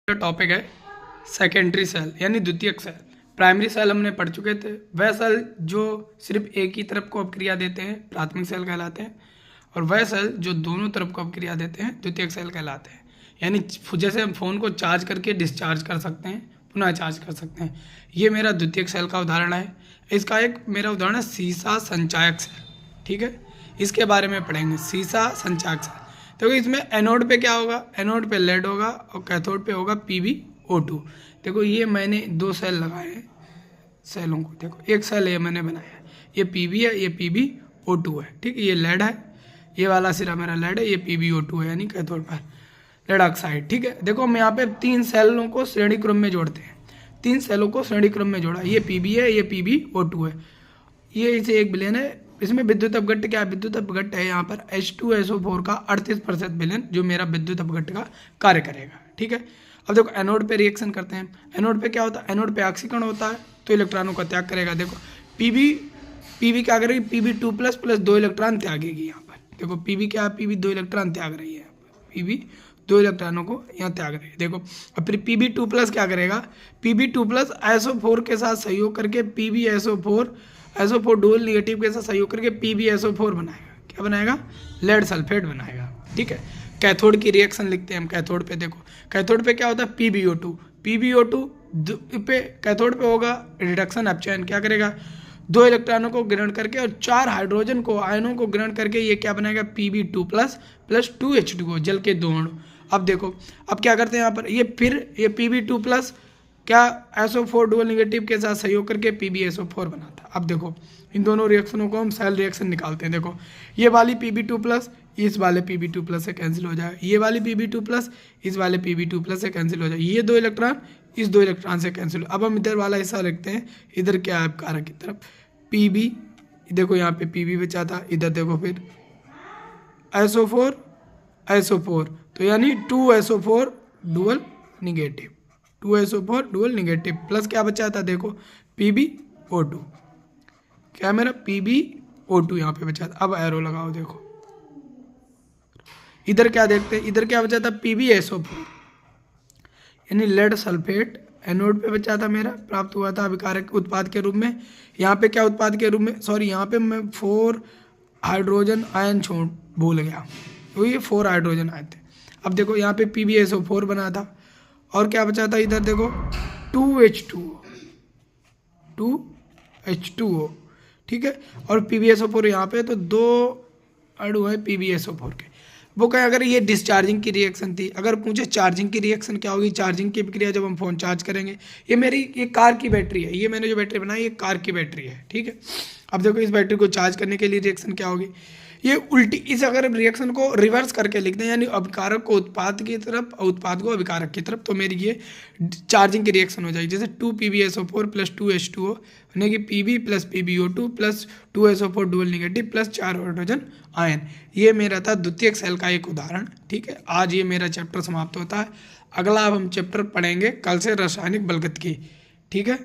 Topic है secondary cell यानी द्वितीयक सेल। प्राइमरी सेल हमने पढ़ चुके थे। वह सेल जो सिर्फ एक ही तरफ को अपक्रिया देते हैं प्राथमिक सेल कहलाते हैं, और वह सेल जो दोनों तरफ को अपक्रिया देते हैं द्वितीयक सेल कहलाते हैं। यानी जैसे हम फ़ोन को चार्ज करके डिस्चार्ज कर सकते हैं, पुनः चार्ज कर सकते हैं, ये मेरा द्वितीयक सेल का उदाहरण है। इसका एक मेरा उदाहरण है सीसा संचायक सेल। ठीक है, इसके बारे में पढ़ेंगे। सीसा संचायक सेल तो इसमें एनोड पे क्या होगा, एनोड पे लेड होगा और कैथोड पे होगा PbO2। देखो ये मैंने दो सेल लगाए हैं सेलों को, देखो एक सेल ये मैंने बनाया है, ये Pb है, ये PbO2 है। ठीक है, ये लेड है, ये वाला सिरा मेरा लेड है, ये PbO2 है यानी कैथोड पर लेड ऑक्साइड। ठीक है, देखो हम यहाँ पे तीन सेलों को श्रेणी क्रम में जोड़ते हैं, तीन सेलों को श्रेणी क्रम में जोड़ा, ये Pb है, ये PbO2 है, ये इसे एक विलेन है। इसमें विद्युत अपघट्ट क्या है, विद्युत अपघट्ट है यहाँ पर H2SO4 का 38% विलेन जो मेरा विद्युत अपघट्ट का कार्य करेगा। ठीक है, अब देखो एनोड पे रिएक्शन करते हैं। एनोड पे क्या होता है, एनोड पे ऑक्सीकरण होता है तो इलेक्ट्रॉनों का त्याग करेगा। देखो Pb क्या करेगी, Pb2+ प्लस 2 इलेक्ट्रॉन त्यागेगी यहाँ पर। देखो Pb क्या है, Pb 2 इलेक्ट्रॉन त्याग रही है, Pb 2 इलेक्ट्रॉनों को यहाँ त्याग रही है। देखो अब फिर Pb2+ क्या करेगा, Pb2+ SO4 के साथ सहयोग करके SO4 डुअल निगेटिव के साथ सहयोग करके PbSO4 बनाएगा। क्या बनाएगा, लेड सल्फेट बनाएगा। ठीक है, कैथोड की रिएक्शन लिखते हैं हम। कैथोड पे देखो, कैथोड पे क्या होता है, PbO2 पे कैथोड पे होगा रिडक्शन अपचयन। क्या करेगा, 2 इलेक्ट्रॉनों को ग्रहण करके और 4 हाइड्रोजन को आयनों को ग्रहण करके ये क्या बनाएगा, Pb2+ प्लस 2H2O जल के दो अणु। अब देखो अब क्या करते हैं यहाँ पर, ये Pb2+ क्या SO4 डुअल निगेटिव के साथ सहयोग करके PbSO4 बनाता है। अब देखो इन दोनों रिएक्शनों को हम सेल रिएक्शन निकालते हैं। देखो ये वाली Pb2+ इस वाले Pb2+ से कैंसिल हो जाए, ये वाली Pb2+ इस वाले Pb2+ से कैंसिल हो जाए, ये 2 इलेक्ट्रॉन इस 2 इलेक्ट्रॉन से कैंसिल हो। अब हम इधर वाला हिस्सा लिखते हैं, इधर क्या है कारक की तरफ Pb, देखो यहाँ पे Pb बचा था, इधर देखो फिर SO4 तो यानी 2SO4 dual negative, 2SO4 dual negative plus क्या बचा था, देखो PbO2, क्या मेरा PbO2 यहाँ पे बचा था। अब एरो लगाओ, देखो इधर क्या देखते हैं, इधर क्या बचा था, PbSO4 यानी लेड सल्फेट एनोड पे बचा था मेरा, प्राप्त हुआ था अभिकारक उत्पाद के रूप में। यहाँ पे क्या उत्पाद के रूप में, सॉरी यहाँ पे मैं 4 हाइड्रोजन आयन छोड़ भूल गया, तो ये 4 हाइड्रोजन आए थे। अब देखो यहाँ पे PbSO4 बना था और क्या बचा था, इधर देखो 2H2O। ठीक है, और PbSO4 यहाँ पे, तो 2 अणु है PbSO4 के। वो कहें अगर ये डिस्चार्जिंग की रिएक्शन थी, अगर पूछे चार्जिंग की रिएक्शन क्या होगी, चार्जिंग की प्रक्रिया जब हम फ़ोन चार्ज करेंगे। ये कार की बैटरी है, ये मैंने जो बैटरी बनाई ये कार की बैटरी है। ठीक है, अब देखो इस बैटरी को चार्ज करने के लिए रिएक्शन क्या होगी, ये उल्टी, इस अगर रिएक्शन को रिवर्स करके लिख दें यानी अभिकारक को उत्पाद की तरफ और उत्पाद को अभिकारक की तरफ, तो मेरी ये चार्जिंग की रिएक्शन हो जाएगी। जैसे 2 PbSO4 प्लस 2H2O यानी कि Pb plus PbO2 plus 2SO4 dual negative plus 4 hydrogen ion. ये मेरा था द्वितीयक सेल का एक उदाहरण। ठीक है, आज ये मेरा चैप्टर समाप्त होता है। अगला अब हम चैप्टर पढ़ेंगे कल से रासायनिक बलगत की। ठीक है।